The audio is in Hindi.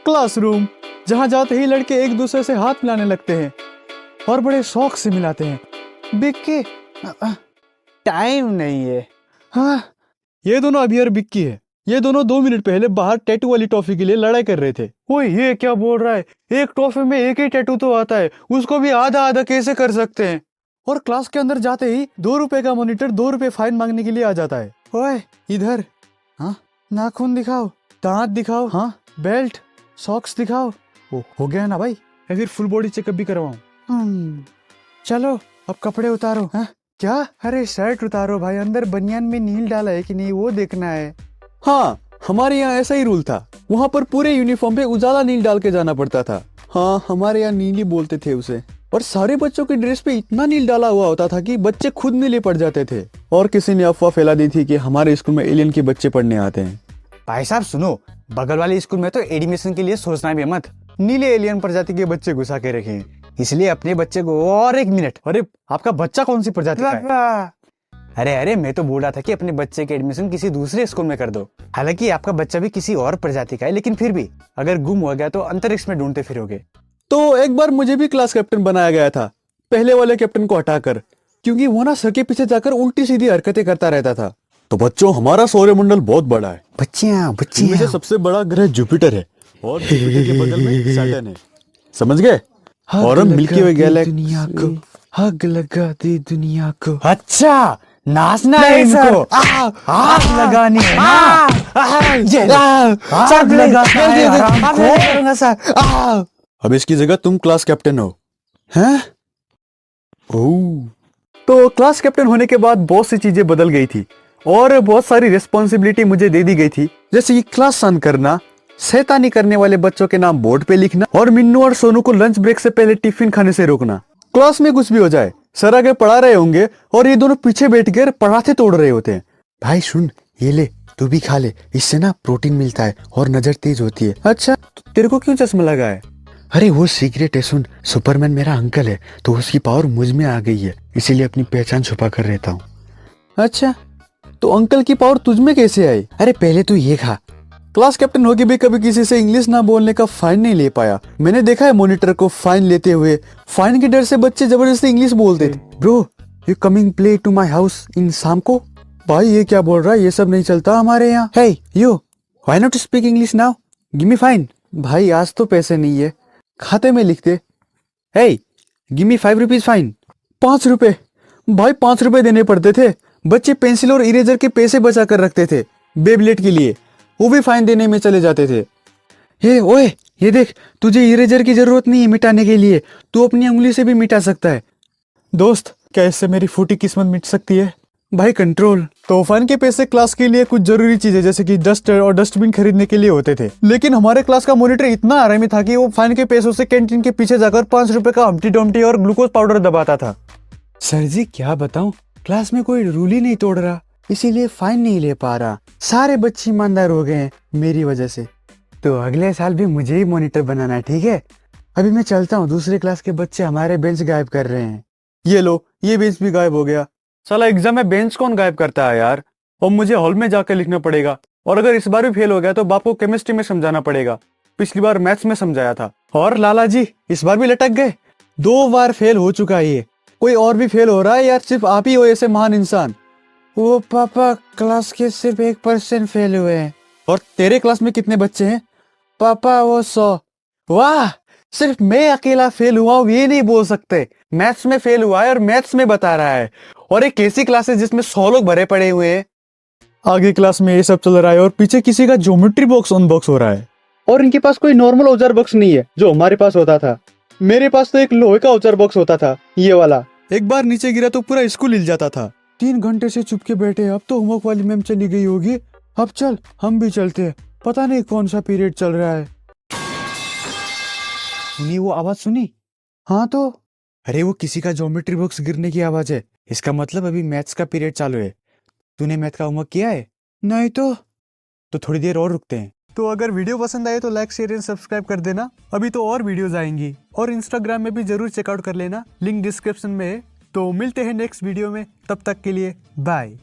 क्लासरूम, जहाँ जाते ही लड़के एक दूसरे से हाथ मिलाने लगते हैं और बड़े शौक से मिलाते हैं। बिक्की, टाइम नहीं है। हाँ, ये दोनों अभी और बिक्की है। ये दोनों 2 मिनट पहले बाहर टैटू वाली टॉफी के लिए लड़ाई कर रहे थे। ओए, ये क्या बोल रहा है? एक टॉफी में एक ही टैटू तो आता है, उसको भी आधा आधा कैसे कर सकते हैं? और क्लास के अंदर जाते ही 2 रुपए का मॉनिटर 2 रुपए फाइन मांगने के लिए आ जाता है। ओए इधर, हाँ, नाखून दिखाओ, दांत दिखाओ, हाँ, बेल्ट, सॉक्स दिखाओ। हो गया ना भाई? या फिर फुल बॉडी चेकअप भी करवाऊं? चलो अब कपड़े उतारो। हाँ? क्या? अरे शर्ट उतारो भाई, अंदर बनियान में नील डाला है कि नहीं वो देखना है। हाँ, हमारे यहाँ ऐसा ही रूल था। वहाँ पर पूरे यूनिफॉर्म पे उजाला नील डाल के जाना पड़ता था। हाँ, हमारे यहाँ नीली बोलते थे उसे। और सारे बच्चों की ड्रेस पे इतना नील डाला हुआ होता था कि बच्चे खुद नीले पड़ जाते थे। और किसी ने अफवाह फैला दी थी कि हमारे स्कूल में एलियन के बच्चे पढ़ने आते हैं। भाई साहब सुनो, बगल वाले स्कूल में तो एडमिशन के लिए सोचना भी मत, नीले एलियन प्रजाति के बच्चे घुसा के रखे हैं। इसलिए अपने बच्चे को। और एक मिनट, अरे आपका बच्चा कौन सी प्रजाति का है? अरे मैं तो बोल रहा था कि अपने बच्चे के एडमिशन किसी दूसरे स्कूल में कर दो। हालांकि आपका बच्चा भी किसी और प्रजाति का है, लेकिन फिर भी अगर गुम हो गया तो अंतरिक्ष में ढूंढते फिरोगे। तो एक बार मुझे भी क्लास कैप्टन बनाया गया था, पहले वाले कैप्टन को हटाकर, क्योंकि वो ना सर के पीछे जाकर उल्टी सीधी हरकतें करता रहता था। तो बच्चों, हमारा सौरमंडल बहुत बड़ा है। बच्चियां इनमें से सबसे बड़ा ग्रह जुपिटर है और जुपिटर के बगल में सैटर्न है, समझ गए? और हम मिल्की वे गैलेक्सी हग लगा दी दुनिया को। अच्छा, नाचना है इनको, आग लगानी है ना? आग लगाना। अब इसकी जगह तुम क्लास कैप्टन हो, हैं? ओह, तो क्लास कैप्टन होने के बाद बहुत सी चीजें बदल गई थी और बहुत सारी रिस्पॉन्सिबिलिटी मुझे दे दी गई थी, जैसे कि क्लास शांत करना, शैतानी करने वाले बच्चों के नाम बोर्ड पे लिखना और मिन्नू और सोनू को लंच ब्रेक से पहले टिफिन खाने से रोकना। क्लास में कुछ भी हो जाए, सर आगे पढ़ा रहे होंगे और ये दोनों पीछे बैठकर पराठे तोड़ रहे होते हैं। भाई सुन, ये ले, तू भी खा ले, इससे ना प्रोटीन मिलता है और नजर तेज होती है। अच्छा, तो तेरे को क्यों चश्मा लगा है? अरे वो सीक्रेट है, सुन, सुपरमैन मेरा अंकल है तो उसकी पावर मुझ में आ गई है, इसीलिए अपनी पहचान छुपा कर रहता हूँ। अच्छा, तो अंकल की पावर तुझ में कैसे आई? अरे पहले तू ये खा। क्लास कैप्टन होके भी कभी किसी से इंग्लिश ना बोलने का फाइन नहीं ले पाया। मैंने देखा है मॉनिटर को फाइन लेते हुए। फाइन के डर से बच्चे जबरदस्ती इंग्लिश बोलते थे। Bro, you coming play to my house in शाम को? भाई ये क्या बोल रहा है? ये सब नहीं चलता हमारे यहाँ। Hey you, why not speak English now? Give me fine. भाई आज तो पैसे नहीं है, खाते में लिख दे। Hey, give me 5 rupees fine. 5 रुपए? भाई 5 रुपए देने पड़ते थे। बच्चे पेंसिल और इरेजर के पैसे बचा कर रखते थे बेबलेट के लिए, वो भी फाइन देने में चले जाते थे। हे ओए, ये देख, तुझे इरेजर की जरूरत नहीं है मिटाने के लिए, तू अपनी उंगली से भी मिटा सकता है। दोस्त, क्या इससे मेरी फूटी किस्मत मिट सकती है? भाई कंट्रोल। तो फाइन के पैसे क्लास के लिए कुछ जरूरी चीजें जैसे कि डस्टर और डस्टबिन खरीदने के लिए होते थे, लेकिन हमारे क्लास का मॉनिटर इतना आरामी था कि वो फाइन के पैसों से कैंटीन के पीछे जाकर 5 रुपए का हम्टी डम्टी और ग्लूकोज पाउडर दबाता था। सर जी क्या बताऊं, क्लास में कोई रूल ही नहीं तोड़ रहा, इसीलिए फाइन नहीं ले पा रहा। सारे बच्चे ईमानदार हो गए हैं मेरी वजह से। तो अगले साल भी मुझे ही मॉनिटर बनाना है, ठीक है? अभी मैं चलता हूँ, दूसरे क्लास के बच्चे हमारे बेंच गायब कर रहे हैं। ये लो, ये बेंच भी गायब हो गया। साला एग्जाम में बेंच कौन गायब करता है यार? और मुझे हॉल में जाकर लिखना पड़ेगा, और अगर इस बार भी फेल हो गया तो बाप को केमिस्ट्री में समझाना पड़ेगा। पिछली बार मैथ्स में समझाया था। और लाला जी इस बार भी लटक गए। 2 बार फेल हो चुका है ये। कोई और भी फेल हो रहा है या सिर्फ आप ही हो ऐसे महान इंसान? वो पापा, क्लास के सिर्फ 1% फेल हुए हैं। और तेरे क्लास में कितने बच्चे हैं? पापा वो 100। वाह, सिर्फ मैं अकेला फेल हुआ हूँ ये नहीं बोल सकते। मैथ्स में फेल हुआ है और मैथ्स में बता रहा है। और एक ऐसी क्लास है जिसमें 100 लोग भरे पड़े हुए हैं। आगे क्लास में ये सब चल रहा है और पीछे किसी का ज्योमेट्री बॉक्स अनबॉक्स हो रहा है। और इनके पास कोई नॉर्मल औजार बॉक्स नहीं है जो हमारे पास होता था। मेरे पास तो एक लोहे का औजार बॉक्स होता था, ये वाला। एक बार नीचे गिरा तो पूरा स्कूल हिल जाता था। 3 घंटे से चुप के बैठे, अब तो होमवर्क वाली मैम चली गई होगी। अब चल हम भी चलते हैं, पता नहीं कौन सा पीरियड चल रहा है। सुनी वो आवाज सुनी? हाँ तो अरे वो किसी का ज्योमेट्री बॉक्स गिरने की आवाज है। इसका मतलब अभी मैथ्स का पीरियड चालू है। तूने मैथ का होमवर्क किया है? नहीं तो थोड़ी देर और रुकते हैं। तो अगर वीडियो पसंद आए तो लाइक शेयर एंड सब्सक्राइब कर देना। अभी तो और वीडियोस आएंगी और इंस्टाग्राम में भी जरूर चेकआउट कर लेना, लिंक डिस्क्रिप्शन में है। तो मिलते हैं नेक्स्ट वीडियो में, तब तक के लिए बाय।